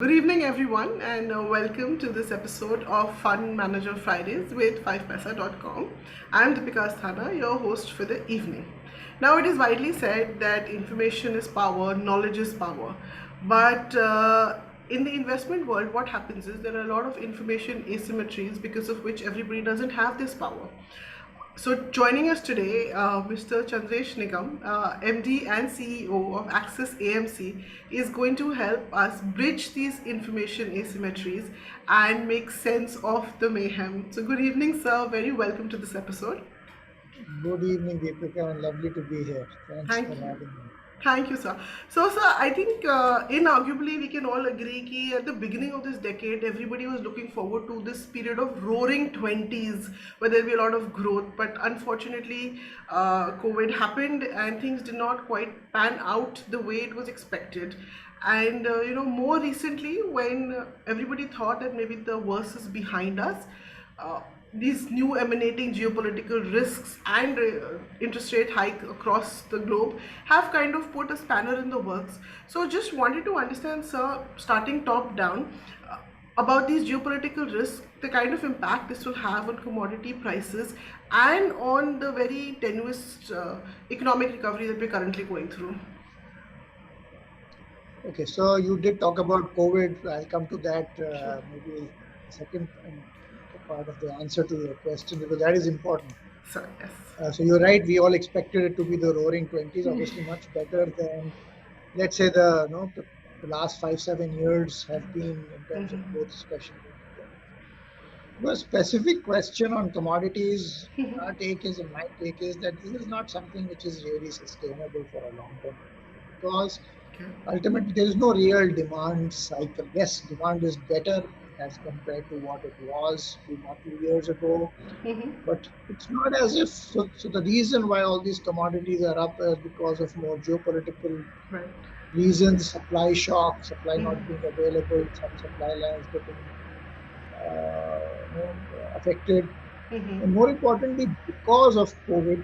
Good evening, everyone, and welcome to this episode of Fund Manager Fridays with 5paisa.com. I'm Deepika Asthana, your host for the evening. Now, it is widely said that information is power, knowledge is power. But in the investment world, what happens is there are a lot of information asymmetries because of which everybody doesn't have this power. So joining us today, Mr. Chandresh Nigam, MD and CEO of Access AMC, is going to help us bridge these information asymmetries and make sense of the mayhem. So good evening, sir. Very welcome to this episode. Good evening, Deepika, and lovely to be here. Thanks Thank for you. having me. Thank you, sir. So, sir, I think inarguably we can all agree that at the beginning of this decade, everybody was looking forward to this period of roaring 20s where there'll be a lot of growth. But unfortunately, COVID happened and things did not quite pan out the way it was expected. And, more recently, when everybody thought that maybe the worst is behind us, uh, these new emanating geopolitical risks and interest rate hike across the globe have kind of put a spanner in the works. So just wanted to understand, sir, starting top down, about these geopolitical risks, the kind of impact this will have on commodity prices and on the very tenuous economic recovery that we're currently going through. Okay, so you did talk about COVID. I'll come to that Sure. maybe second part of the answer to your question because that is important. So, yes. So you're right. We all expected it to be the roaring 20s, obviously much better than, let's say, the last 5-7 years have been in terms of growth, especially in India. To a specific question on commodities, our take is, and my take is that this is not something which is really sustainable for a long term because Okay. ultimately there is no real demand cycle. Yes, demand is better as compared to what it was 2 years ago, but it's not as if so the reason why all these commodities are up is because of more geopolitical Right. reasons, supply shock, supply not being available, some supply lines getting affected. And more importantly, because of COVID,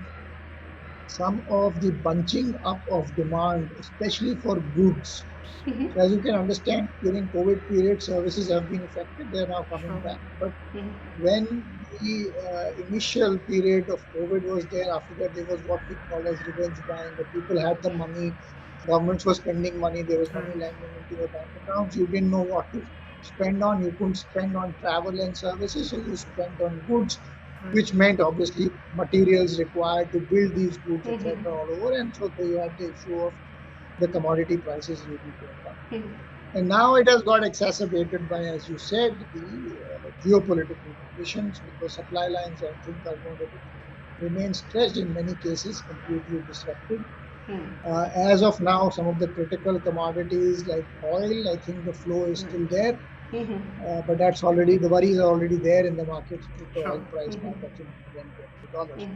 some of the bunching up of demand, especially for goods. So as you can understand, during COVID period, services have been affected. They're now coming Sure. back. But when the initial period of COVID was there, after that there was what we call as revenge buying, where people had the money, governments were spending money, there was money Right. landing into your bank accounts. You didn't know what to spend on. You couldn't spend on travel and services, so you spent on goods, which meant obviously materials required to build these goods, etc., all over. And so you had the issue of the commodity prices really going up. And now it has got exacerbated by, as you said, the geopolitical conditions because supply lines, I think, are going to remain stretched in many cases, completely disrupted. As of now, some of the critical commodities like oil, I think the flow is still there, but that's already, the worries are already there in the markets with the Sure. oil price now touching $120.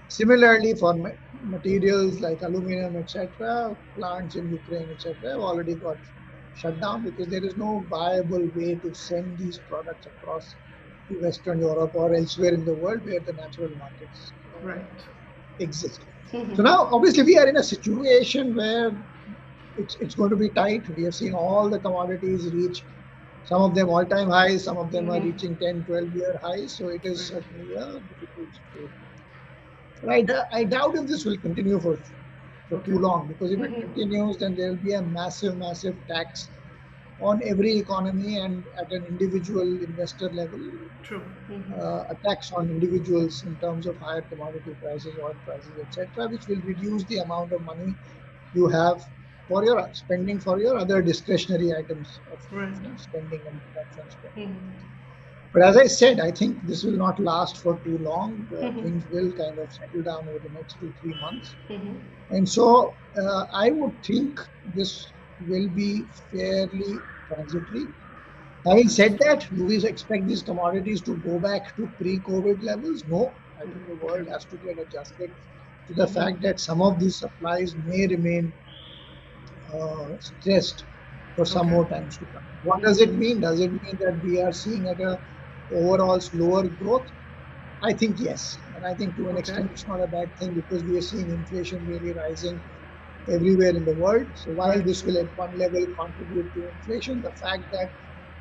Similarly, for materials like aluminum, etc., plants in Ukraine, etc., have already got shut down because there is no viable way to send these products across to Western Europe or elsewhere in the world where the natural markets Right. exist. So now, obviously, we are in a situation where it's going to be tight. We have seen all the commodities reach some of them all-time highs, some of them are reaching 10, 12-year highs. So it is Right. certainly a difficult situation. But I doubt if this will continue for Okay. too long because if it continues, then there will be a massive, massive tax on every economy and at an individual investor level, True. a tax on individuals in terms of higher commodity prices, oil prices, etc., which will reduce the amount of money you have for your spending for your other discretionary items of Right. spending and consumption spending. But as I said, I think this will not last for too long. Things will kind of settle down over the next 2-3 months. And so I would think this will be fairly transitory. Having said Understood. that, do we expect these commodities to go back to pre-COVID levels? No. I think the Okay. world has to get adjusted to the fact that some of these supplies may remain stressed for some Okay. more times to come. What does it mean? Does it mean that we are seeing at a overall slower growth? I think yes. And I think to an Okay. extent it's not a bad thing because we are seeing inflation really rising everywhere in the world. So while Right. this will at one level contribute to inflation, the fact that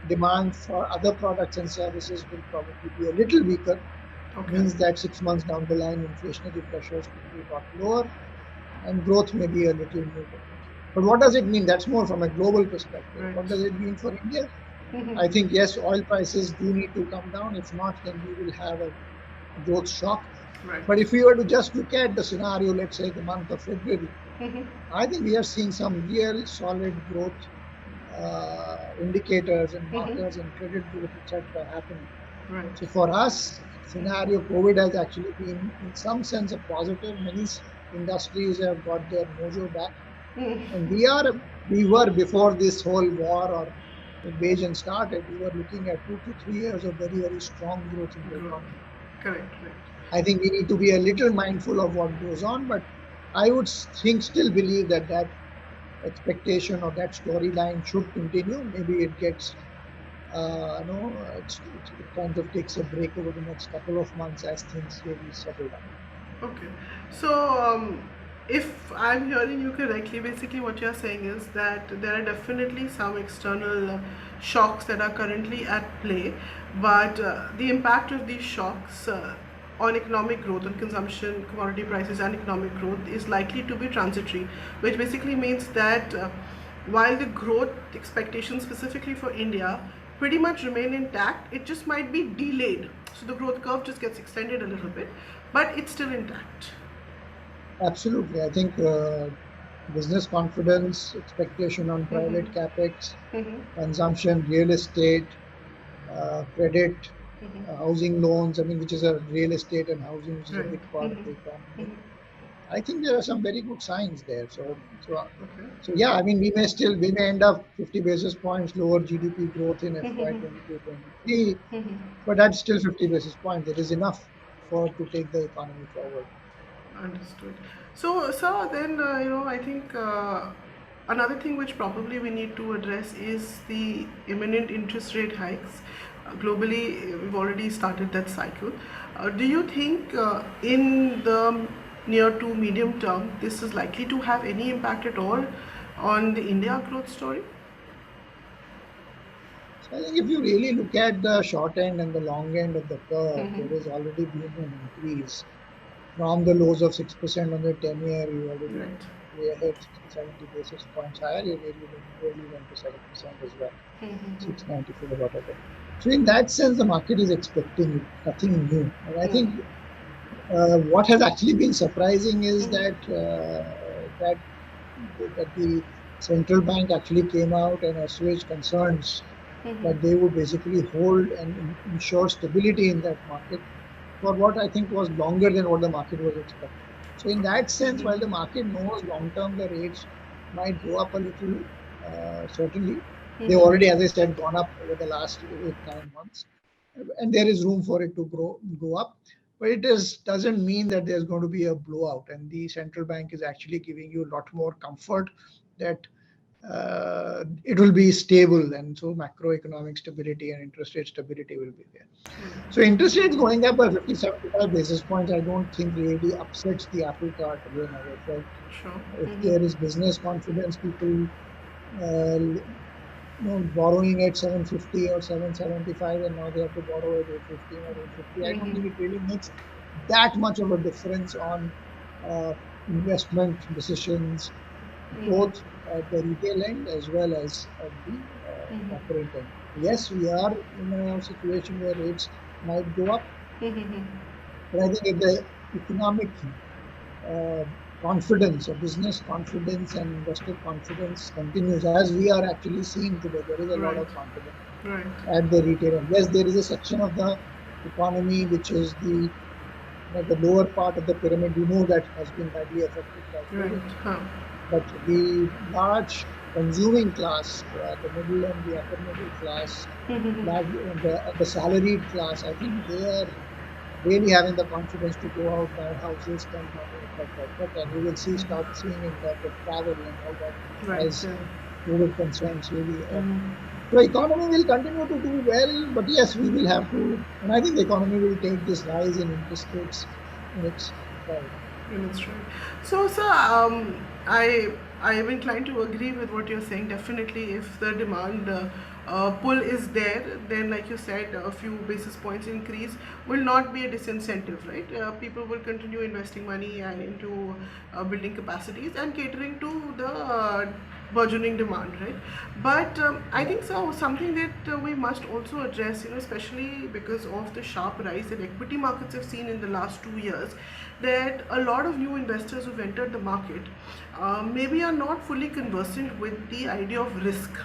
demand for other products and services will probably be a little weaker Okay. means that 6 months down the line, inflationary pressures could be a lot lower and growth may be a little muted. But what does it mean? That's more from a global perspective. What Right. does it mean for India? I think, yes, oil prices do need to come down. If not, then we will have a growth shock. Right. But if we were to just look at the scenario, let's say the month of February, I think we are seeing some real solid growth indicators and markers and credit growth, etc., happening. Right. So for us, scenario COVID has actually been, in some sense, a positive. Many industries have got their mojo back, and we were before this whole war or invasion started. We were looking at 2 to 3 years of very very strong growth in the Growth. economy. Correct. Right. I think we need to be a little mindful of what goes on, but I would still believe that that expectation or that storyline should continue. Maybe it gets, it kind of takes a break over the next couple of months as things really settle down. Okay. So, if I'm hearing you correctly, basically what you're saying is that there are definitely some external shocks that are currently at play, but the impact of these shocks on economic growth, on consumption, commodity prices, and economic growth is likely to be transitory, which basically means that while the growth expectations specifically for India pretty much remain intact, it just might be delayed. So the growth curve just gets extended a little bit, but it's still intact. Absolutely. I think business confidence, expectation on private capex, consumption, real estate, credit, housing loans, I mean, which is a real estate and housing, which is a Right. big part of the economy. I think there are some very good signs there. Okay. So yeah, I mean, we may end up 50 basis points lower GDP growth in FY 22-23, but that's still 50 basis points. It is enough to take the economy forward. Understood. So, sir, then I think another thing which probably we need to address is the imminent interest rate hikes. Globally, we've already started that cycle. Do you think in the near to medium term, this is likely to have any impact at all on the India growth story? So I think if you really look at the short end and the long end of the curve, there has already been an increase from the lows of 6% on the 10-year. You already Right. way ahead 60, 70 basis points higher. You really went to 7% as well, 694 whatever. So in that sense, the market is expecting nothing new. And I think what has actually been surprising is that the central bank actually came out and assuaged concerns that they would basically hold and ensure stability in that market for what I think was longer than what the market was expecting. So in that sense, while the market knows long term the rates might go up a little, certainly they've already, as I said, gone up over the last 8-9 months, and there is room for it to go up. But it doesn't mean that there's going to be a blowout, and the central bank is actually giving you a lot more comfort that it will be stable, and so macroeconomic stability and interest rate stability will be there. So interest rates going up by 50, 75 basis points, I don't think really upsets the apple cart again, as I said. Sure. If there is business confidence, people borrowing at 750 or 775, and now they have to borrow at 815 or 850. I don't think it really makes that much of a difference on investment decisions, both at the retail end as well as at the corporate end. Yes, we are in a situation where rates might go up, but I think if the economic confidence or business confidence and investor confidence continues, as we are actually seeing today, there is a lot of confidence at the retail end. Yes, there is a section of the economy which is the lower part of the pyramid. We know that has been badly affected by COVID. But the large consuming class, the middle and the upper middle class, the salaried class, I think they are really having the confidence to go out, buy houses, spend money, etc. And we will start seeing in terms of travel and all that as COVID concerns really. So economy will continue to do well, but yes, we will have to, and I think the economy will take this rise in interest rates in its stride. Yeah, that's right. So, I I am inclined to agree with what you're saying. Definitely, if the demand pull is there, then like you said, a few basis points increase will not be a disincentive, right? People will continue investing money and into building capacities and catering to the burgeoning demand, right? But I Yeah. think so. Something that we must also address, especially because of the sharp rise that equity markets have seen in the last 2 years, that a lot of new investors who've entered the market maybe are not fully conversant with the idea of risk,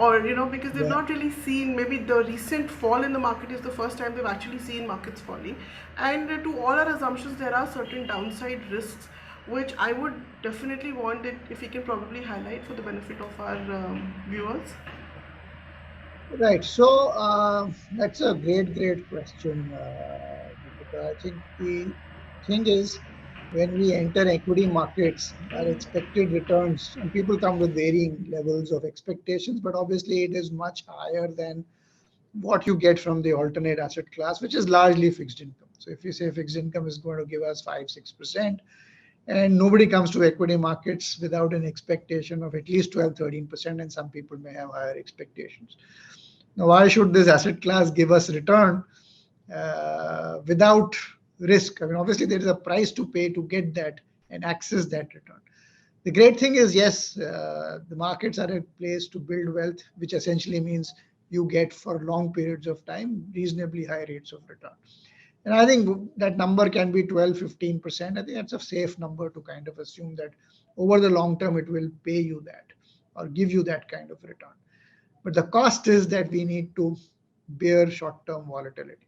or because they've Yeah. not really seen, maybe the recent fall in the market is the first time they've actually seen markets falling, and to all our assumptions there are certain downside risks, which I would definitely want it if we can probably highlight for the benefit of our viewers. Right. So that's a great question, Deepika. I think the thing is, when we enter equity markets, our expected returns, and people come with varying levels of expectations, but obviously it is much higher than what you get from the alternate asset class, which is largely fixed income. So if you say fixed income is going to give us 5-6%, and nobody comes to equity markets without an expectation of at least 12-13%, and some people may have higher expectations. Now, why should this asset class give us return without risk? I mean, obviously, there is a price to pay to get that and access that return. The great thing is, yes, the markets are a place to build wealth, which essentially means you get for long periods of time reasonably high rates of return. And I think that number can be 12-15%. I think that's a safe number to kind of assume that over the long term, it will pay you that or give you that kind of return. But the cost is that we need to bear short term volatility.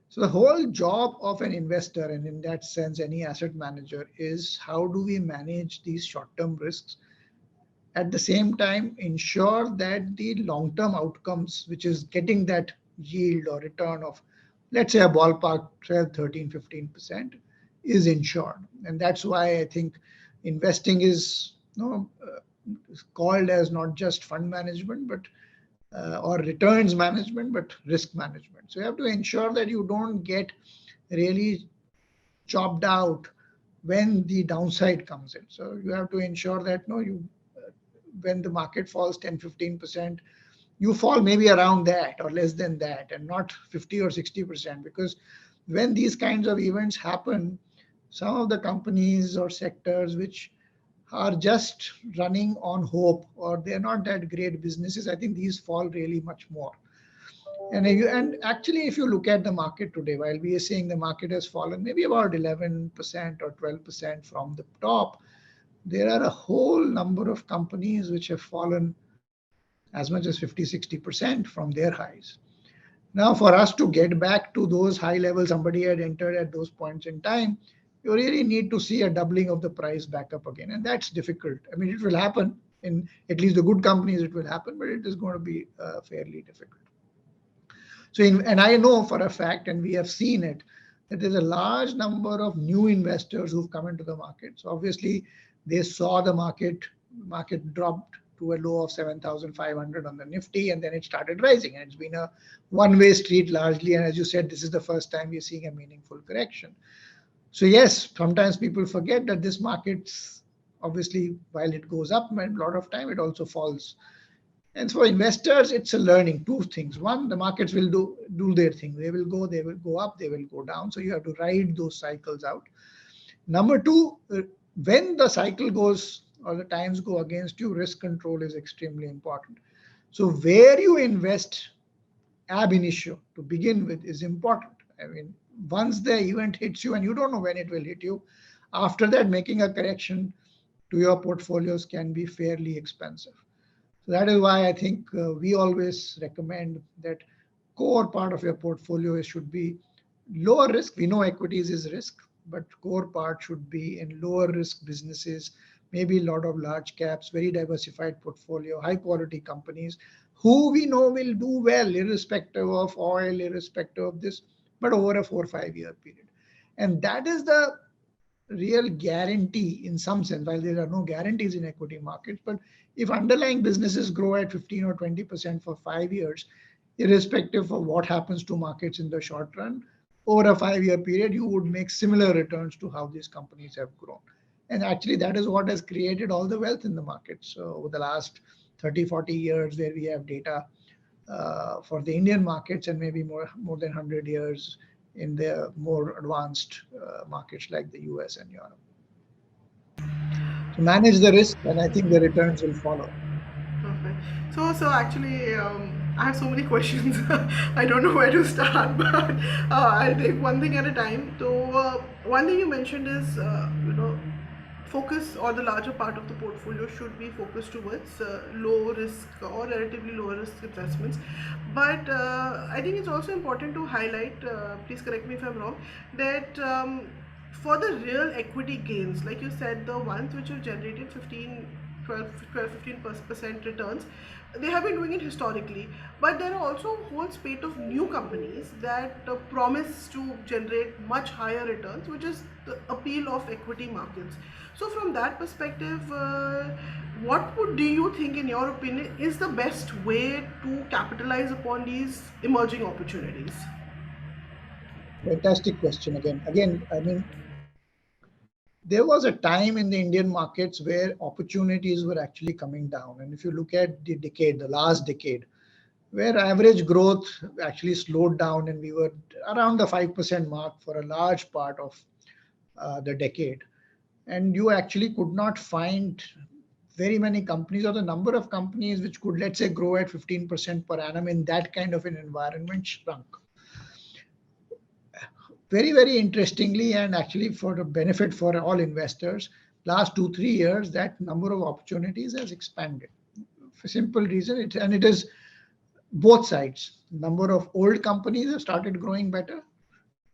So, the whole job of an investor, and in that sense, any asset manager, is how do we manage these short term risks? At the same time, ensure that the long term outcomes, which is getting that yield or return of, let's say, a ballpark 12, 13, 15%, is ensured. And that's why I think investing is called as not just fund management, but or returns management, but risk management. So you have to ensure that you don't get really chopped out when the downside comes in. So you have to ensure that no, you when the market falls 10-15%, you fall maybe around that or less than that, and not 50 or 60%. Because when these kinds of events happen, some of the companies or sectors which are just running on hope or they're not that great businesses, I think these fall really much more. And actually, if you look at the market today, while we are saying the market has fallen maybe about 11% or 12% from the top, there are a whole number of companies which have fallen as much as 50-60% from their highs. Now, for us to get back to those high levels somebody had entered at those points in time, you really need to see a doubling of the price back up again. And that's difficult. I mean, it will happen in at least the good companies, it will happen, but it is going to be fairly difficult. So, and I know for a fact, and we have seen it, that there's a large number of new investors who've come into the market. So obviously, they saw the market dropped to a low of 7,500 on the Nifty, and then it started rising. And it's been a one-way street largely. And as you said, this is the first time we're seeing a meaningful correction. So yes, sometimes people forget that this market's obviously, while it goes up, a lot of time it also falls. And for investors, it's a learning. Two things. One, the markets will do their thing. They will go up, they will go down. So you have to ride those cycles out. Number two, when the cycle goes or the times go against you, risk control is extremely important. So where you invest ab initio to begin with is important. I mean, once the event hits you and you don't know when it will hit you, after that, making a correction to your portfolios can be fairly expensive. So that is why I think we always recommend that core part of your portfolio should be lower risk. We know equities is risk, but core part should be in lower risk businesses, maybe a lot of large caps, very diversified portfolio, high quality companies who we know will do well, irrespective of oil, irrespective of this, but over a 4 or 5 year period. And that is the real guarantee in some sense, while there are no guarantees in equity markets. But if underlying businesses grow at 15 or 20% for 5 years, irrespective of what happens to markets in the short run, over a 5-year period, you would make similar returns to how these companies have grown. And actually, that is what has created all the wealth in the market. So over the last 30, 40 years, where we have data for the Indian markets, and maybe more than 100 years in the more advanced markets like the US and Europe. So manage the risk, and I think the returns will follow. Perfect. So actually, I have so many questions. I don't know where to start, but I'll take one thing at a time. So, one thing you mentioned is, focus, or the larger part of the portfolio should be focused towards low risk or relatively low risk investments. But I think it's also important to highlight, please correct me if I'm wrong, that for the real equity gains, like you said, the ones which have generated 15% returns, they have been doing it historically. But there are also a whole spate of new companies that promise to generate much higher returns, which is the appeal of equity markets. So from that perspective, do you think, in your opinion, is the best way to capitalize upon these emerging opportunities? Fantastic question again. I mean, there was a time in the Indian markets where opportunities were actually coming down. And if you look at the last decade, where average growth actually slowed down, and we were around the 5% mark for a large part of the decade. And you actually could not find very many companies, or the number of companies which could, let's say, grow at 15% per annum in that kind of an environment shrunk. Very, very interestingly, and actually for the benefit for all investors, last 2-3 years, that number of opportunities has expanded. For simple reason, it is both sides. Number of old companies have started growing better.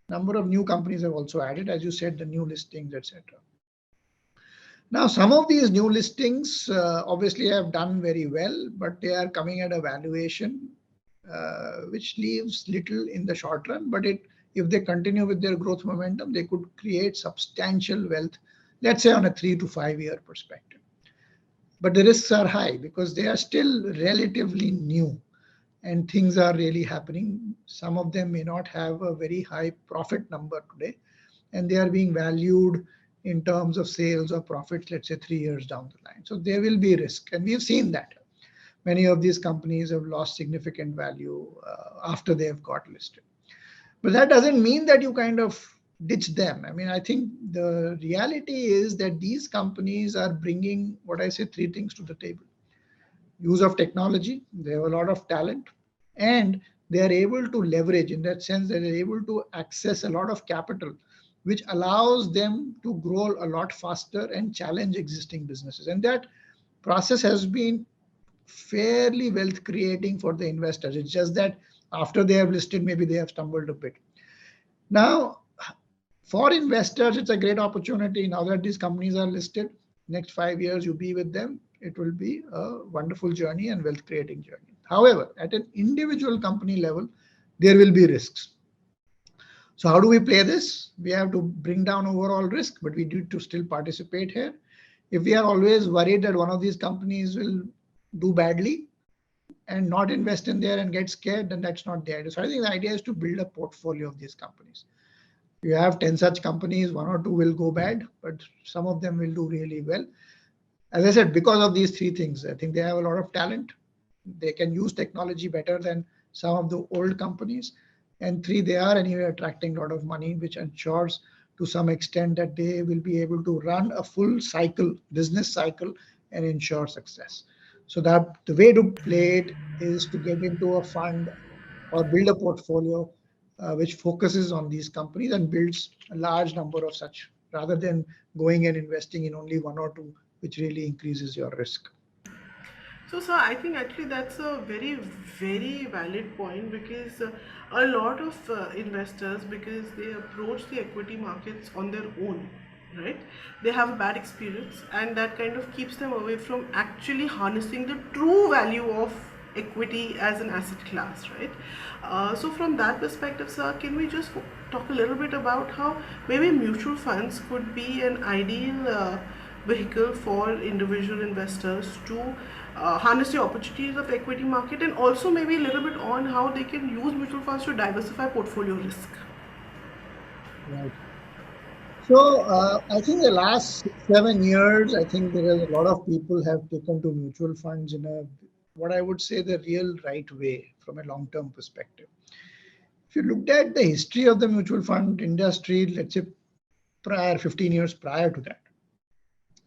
Number of new companies have also added, as you said, the new listings, etc. Now, some of these new listings obviously have done very well, but they are coming at a valuation which leaves little in the short run. But if they continue with their growth momentum, they could create substantial wealth, let's say on a 3 to 5 year perspective. But the risks are high because they are still relatively new and things are really happening. Some of them may not have a very high profit number today, and they are being valued in terms of sales or profits, let's say 3 years down the line. So there will be risk, and we've seen that. Many of these companies have lost significant value after they have got listed. But that doesn't mean that you kind of ditch them. I mean, I think the reality is that these companies are bringing, what I say, 3 things to the table. Use of technology, they have a lot of talent, and they are able to leverage, in that sense, that they're able to access a lot of capital, which allows them to grow a lot faster and challenge existing businesses. And that process has been fairly wealth creating for the investors. It's just that after they have listed, maybe they have stumbled a bit. Now, for investors, it's a great opportunity. Now that these companies are listed, next 5 years you be with them, it will be a wonderful journey and wealth creating journey. However, at an individual company level, there will be risks. So how do we play this? We have to bring down overall risk, but we need to still participate here. If we are always worried that one of these companies will do badly and not invest in there and get scared, then that's not the idea. So I think the idea is to build a portfolio of these companies. You have 10 such companies, 1 or 2 will go bad, but some of them will do really well. As I said, because of these 3 things, I think they have a lot of talent. They can use technology better than some of the old companies. And 3, they are anyway attracting a lot of money, which ensures to some extent that they will be able to run a full cycle, business cycle, and ensure success. So that the way to play it is to get into a fund or build a portfolio which focuses on these companies and builds a large number of such, rather than going and investing in only 1 or 2, which really increases your risk. So, sir, I think actually that's a very, very valid point, because a lot of investors, because they approach the equity markets on their own, right? They have a bad experience, and that kind of keeps them away from actually harnessing the true value of equity as an asset class, right? So, from that perspective, sir, can we just talk a little bit about how maybe mutual funds could be an ideal vehicle for individual investors to harness the opportunities of equity market, and also maybe a little bit on how they can use mutual funds to diversify portfolio risk? Right. So I think the last 6, 7 years, I think there is a lot of people have taken to mutual funds in a what I would say the real right way from a long-term perspective. If you looked at the history of the mutual fund industry, let's say prior 15 years prior to that,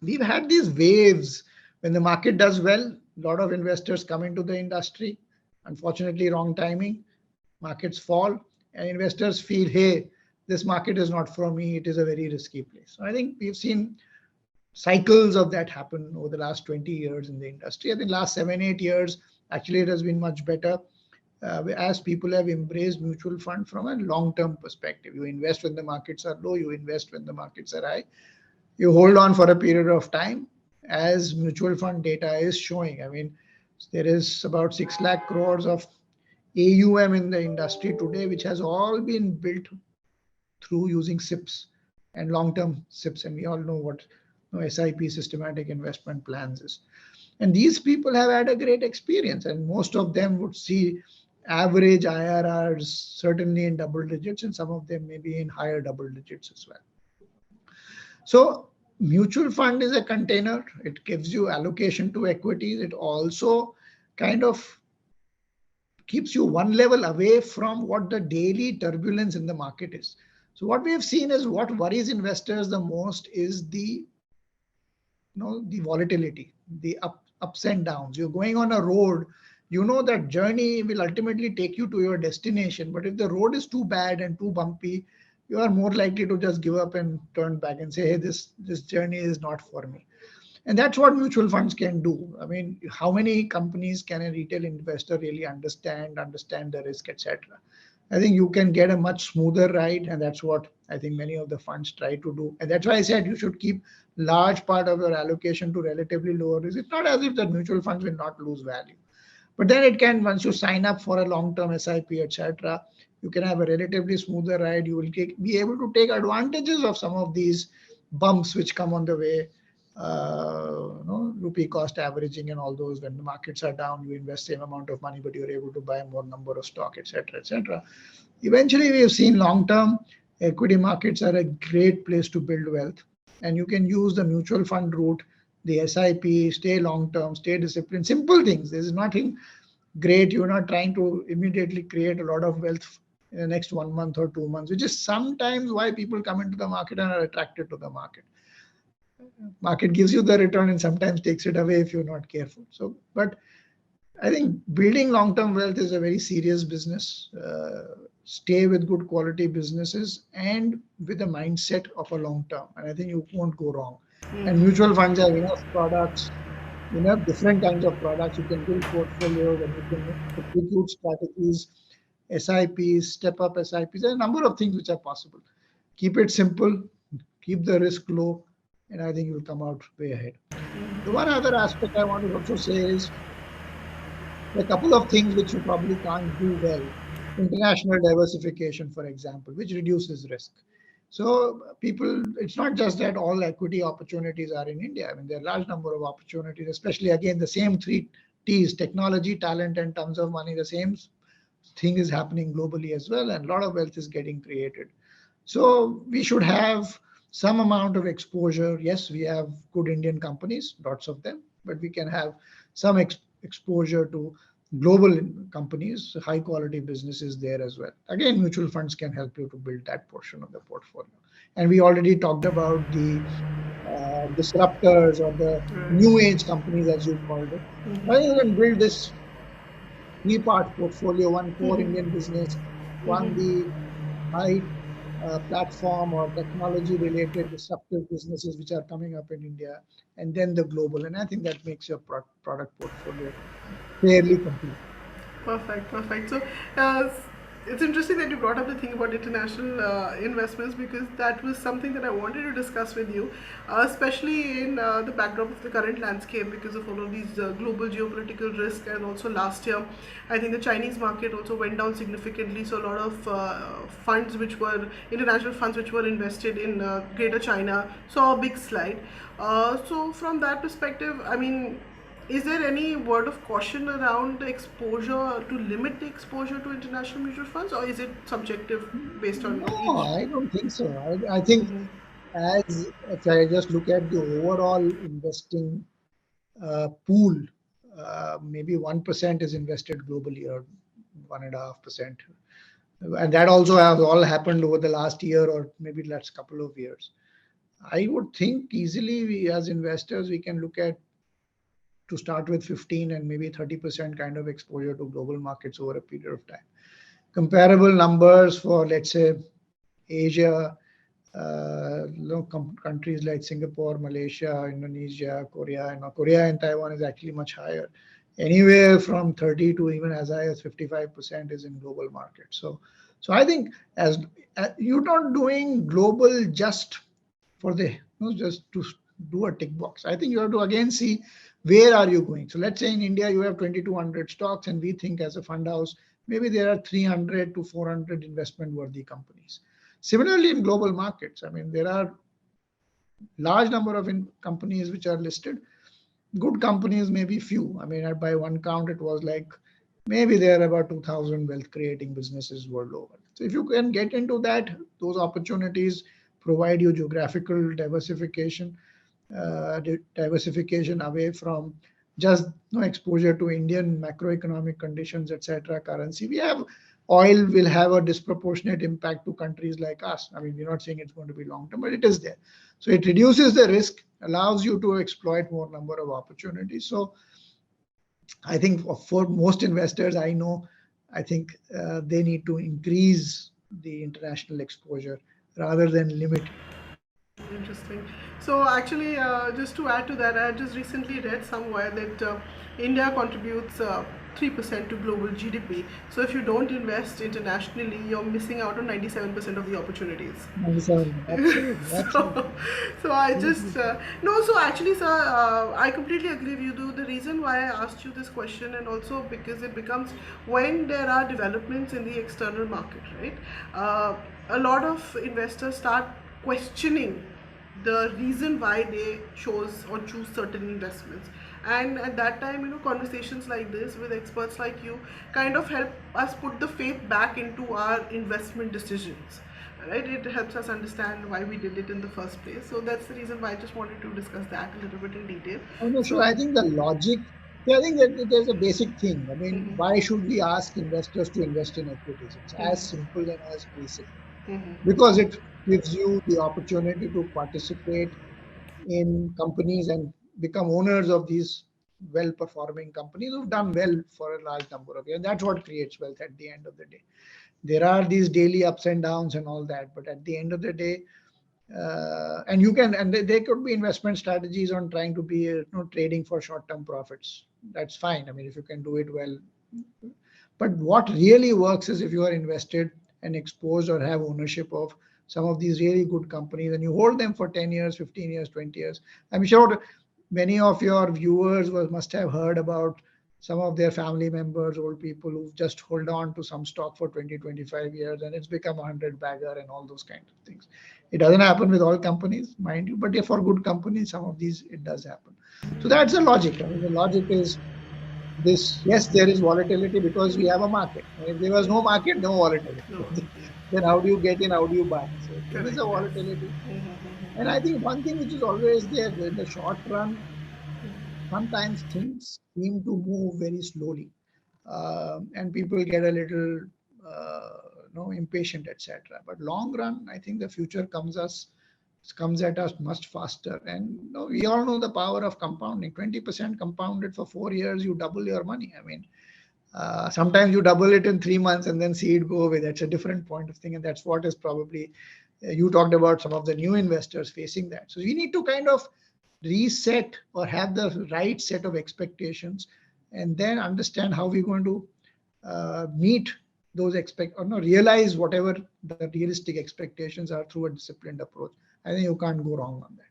we've had these waves. When the market does well, a lot of investors come into the industry. Unfortunately, wrong timing, markets fall, and investors feel, hey, this market is not for me, it is a very risky place. So I think we've seen cycles of that happen over the last 20 years in the industry. I think last 7, 8 years, actually, it has been much better as people have embraced mutual fund from a long-term perspective. You invest when the markets are low, you invest when the markets are high, you hold on for a period of time, as mutual fund data is showing. I mean, there is about 6 lakh crores of AUM in the industry today, which has all been built through using SIPs and long-term SIPs. And we all know what SIP, systematic investment plans, is. And these people have had a great experience, and most of them would see average IRRs certainly in double digits, and some of them maybe in higher double digits as well. So mutual fund is a container. It gives you allocation to equities. It also kind of keeps you one level away from what the daily turbulence in the market is. So what we have seen is what worries investors the most is the volatility, the ups and downs. You're going on a road, you know that journey will ultimately take you to your destination. But if the road is too bad and too bumpy, you are more likely to just give up and turn back and say, hey, this journey is not for me. And that's what mutual funds can do. I mean, how many companies can a retail investor really understand the risk, etc.? I think you can get a much smoother ride, and that's what I think many of the funds try to do. And that's why I said you should keep large part of your allocation to relatively lower risk. It's not as if the mutual funds will not lose value, but then it can, once you sign up for a long-term SIP, etc., you can have a relatively smoother ride. You will be able to take advantages of some of these bumps which come on the way, rupee cost averaging and all those. When the markets are down, you invest same amount of money, but you're able to buy more number of stock, etc., etc. Eventually, we have seen long-term equity markets are a great place to build wealth, and you can use the mutual fund route, the SIP, stay long-term, stay disciplined. Simple things. There's nothing great. You're not trying to immediately create a lot of wealth in the next 1 month or 2 months, which is sometimes why people come into the market and are attracted to the market. Market gives you the return and sometimes takes it away if you're not careful. So, but I think building long-term wealth is a very serious business. Stay with good quality businesses and with a mindset of a long term, and I think you won't go wrong. And mutual funds have enough products, different kinds of products. You can build portfolios and you can execute strategies, SIPs, step up SIPs. There are a number of things which are possible. Keep it simple, keep the risk low, and I think you'll come out way ahead. The one other aspect I want to also say is a couple of things which you probably can't do well. International diversification, for example, which reduces risk. So people, it's not just that all equity opportunities are in India. I mean, there are a large number of opportunities, especially again, the same 3 T's, technology, talent, and tons of money. The same thing is happening globally as well, and a lot of wealth is getting created. So we should have some amount of exposure. Yes, we have good Indian companies, lots of them, but we can have some exposure to global companies, high quality businesses there as well. Again, mutual funds can help you to build that portion of the portfolio. And we already talked about the disruptors or the new age companies, as you called it. I think you can build this 3-part portfolio: one core Indian business, one the high platform or technology related disruptive businesses which are coming up in India, and then the global. And I think that makes your product portfolio fairly complete. Perfect, perfect. So it's interesting that you brought up the thing about international investments, because that was something that I wanted to discuss with you, especially in the backdrop of the current landscape because of all of these global geopolitical risks. And also last year, I think the Chinese market also went down significantly. So a lot of funds which were international funds which were invested in Greater China saw a big slide. So from that perspective, I mean, Is there any word of caution around the exposure, to limit the exposure to international mutual funds, or is it subjective based on No, each? I don't think so. I think as if I just look at the overall investing pool, maybe 1% is invested globally or 1.5%. And that also has all happened over the last year or maybe last couple of years. I would think easily we as investors, we can look at to start with 15 and maybe 30% kind of exposure to global markets over a period of time. Comparable numbers for, let's say, Asia, countries like Singapore, Malaysia, Indonesia, Korea, and Korea and Taiwan is actually much higher. Anywhere from 30 to even as high as 55% is in global markets. So I think as you're not doing global just for just to do a tick box. I think you have to again see where are you going. So let's say in India you have 2,200 stocks, and we think as a fund house maybe there are 300 to 400 investment worthy companies. Similarly, in global markets, I mean, there are large number of companies which are listed. Good companies, maybe few. I mean, by one count, it was like maybe there are about 2,000 wealth creating businesses world over. So if you can get into that, those opportunities provide you geographical diversification, diversification away from just exposure to Indian macroeconomic conditions, etc. Currency. We have oil will have a disproportionate impact to countries like us. I mean, we're not saying it's going to be long term, but it is there. So it reduces the risk, allows you to exploit more number of opportunities. So I think for most investors I know, I think they need to increase the international exposure rather than limit it. Interesting. So actually, just to add to that, I just recently read somewhere that India contributes 3% to global GDP. So if you don't invest internationally, you're missing out on 97% of the opportunities. 97, absolutely, so, absolutely. so I just Absolutely. no. So actually, sir, I completely agree with you. Though the reason why I asked you this question, and also because it becomes when there are developments in the external market, right? A lot of investors start questioning the reason why they chose or choose certain investments, and at that time, conversations like this with experts like you kind of help us put the faith back into our investment decisions, right? It helps us understand why we did it in the first place. So that's the reason why I just wanted to discuss that a little bit in detail. Oh, no, sure. So I think the logic, yeah, I think that there's a basic thing. I mean, why should we ask investors to invest in equities? It's as simple and as basic because it gives you the opportunity to participate in companies and become owners of these well-performing companies who've done well for a large number of years. That's what creates wealth at the end of the day. There are these daily ups and downs and all that, but at the end of the day, and you can, and there could be investment strategies on trying to be trading for short-term profits. That's fine. I mean, if you can do it well. But what really works is if you are invested and exposed or have ownership of some of these really good companies and you hold them for 10 years, 15 years, 20 years. I'm sure many of your viewers must have heard about some of their family members, old people who've just hold on to some stock for 20, 25 years and it's become a 100 bagger and all those kind of things. It doesn't happen with all companies, mind you, but yeah, for good companies, some of these, it does happen. So that's the logic. I mean, the logic is this, yes, there is volatility because we have a market. And if there was no market, no volatility. no, Then how do you get in? How do you buy? So there is correct, a yes. volatility. And I think one thing which is always there in the short run, sometimes things seem to move very slowly, and people get a little impatient, etc. But long run, I think the future comes at us much faster. And we all know the power of compounding. 20% compounded for 4 years, you double your money. I mean, sometimes you double it in 3 months and then see it go away. That's a different point of thing, and that's what is probably you talked about some of the new investors facing that. So we need to kind of reset or have the right set of expectations and then understand how we're going to meet those realize whatever the realistic expectations are through a disciplined approach. I think you can't go wrong on that.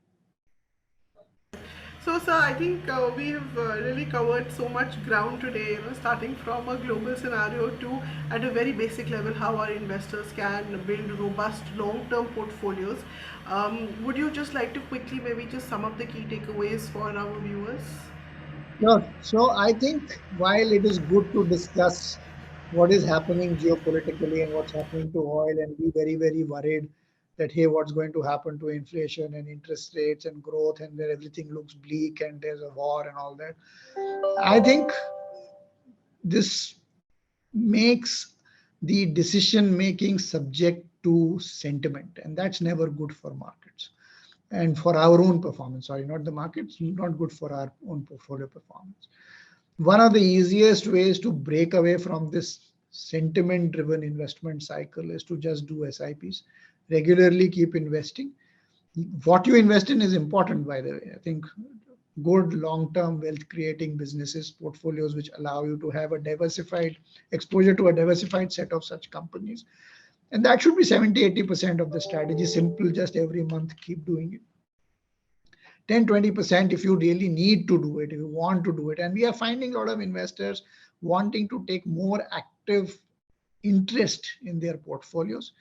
So, sir, I think we've really covered so much ground today, starting from a global scenario to, at a very basic level, how our investors can build robust long-term portfolios. Would you just like to quickly maybe just sum up the key takeaways for our viewers? Sure. So I think while it is good to discuss what is happening geopolitically and what's happening to oil and be very, very worried that, hey, what's going to happen to inflation and interest rates and growth and where everything looks bleak and there's a war and all that. I think this makes the decision making subject to sentiment, and that's never good for markets and for our own performance. Sorry, not the markets, not good for our own portfolio performance. One of the easiest ways to break away from this sentiment driven investment cycle is to just do SIPs, regularly keep investing. What you invest in is important, by the way. I think good long term wealth creating businesses, portfolios which allow you to have a diversified exposure to a diversified set of such companies. And that should be 70-80% of the strategy. Simple, just every month keep doing it. 10-20% if you really need to do it, if you want to do it. And we are finding a lot of investors wanting to take more active interest in their portfolios.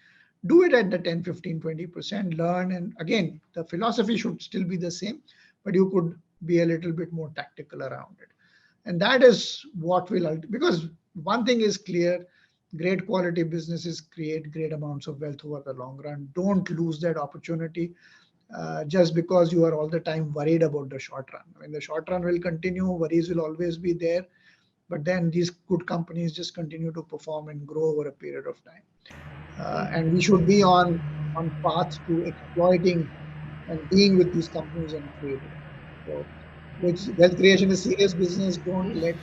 Do it at the 10, 15, 20%, learn. And again, the philosophy should still be the same, but you could be a little bit more tactical around it. And that is what will, because one thing is clear, great quality businesses create great amounts of wealth over the long run. Don't lose that opportunity just because you are all the time worried about the short run. I mean, the short run will continue, worries will always be there, but then these good companies just continue to perform and grow over a period of time. And we should be on path to exploiting and being with these companies and trading. So, which wealth creation is serious business. Don't let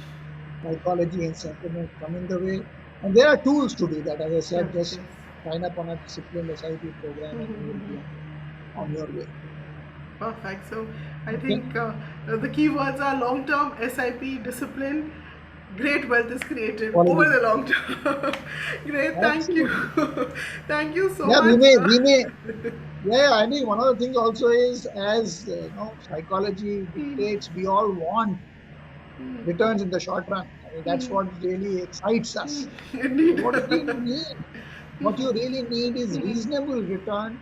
psychology and sentiment come in the way. And there are tools to do that. As I Yes, said, just yes. sign up on a disciplined SIP program and you will be on your way. Perfect. So I Okay. think the keywords are long term, SIP, discipline. Great wealth is created over Quality. the long term. Great, thank you. Absolutely. Thank you so Yeah, much. we may. Yeah, yeah, I mean, one of the things also is as psychology dictates, we all want returns in the short run. I mean, that's what really excites us. But Indeed. what you really need is reasonable return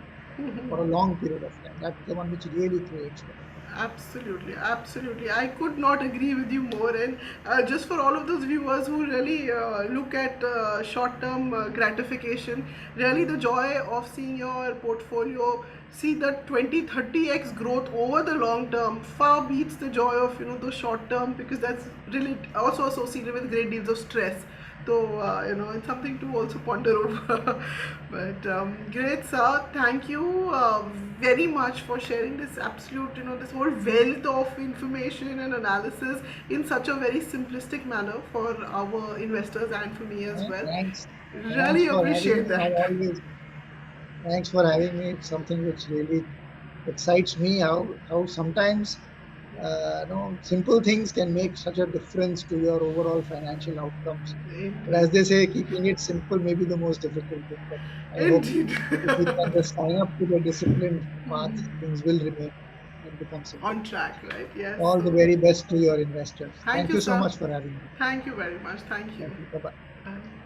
for a long period of time. That's the one which really creates wealth. Absolutely, absolutely. I could not agree with you more. And just for all of those viewers who really look at short term gratification, really the joy of seeing your portfolio see the 20-30x growth over the long term far beats the joy of the short term, because that's really also associated with great deals of stress. So it's something to also ponder over. But great, sir. Thank you very much for sharing this absolute, this whole wealth of information and analysis in such a very simplistic manner for our investors and for me as well. Thanks. Thanks Really for having appreciate me. I that. always Thanks for having me. It's something which really excites me. How sometimes simple things can make such a difference to your overall financial outcomes. But Indeed. as they say, keeping it simple may be the most difficult thing. But I hope Indeed. if we can just sign up to the disciplined path, things will remain and become simple. On track, right? Yes. All the So, very best to your investors. thank Thank you, you so sir. much for having me. Thank you very much. Thank you. Thank you. Bye bye. Bye.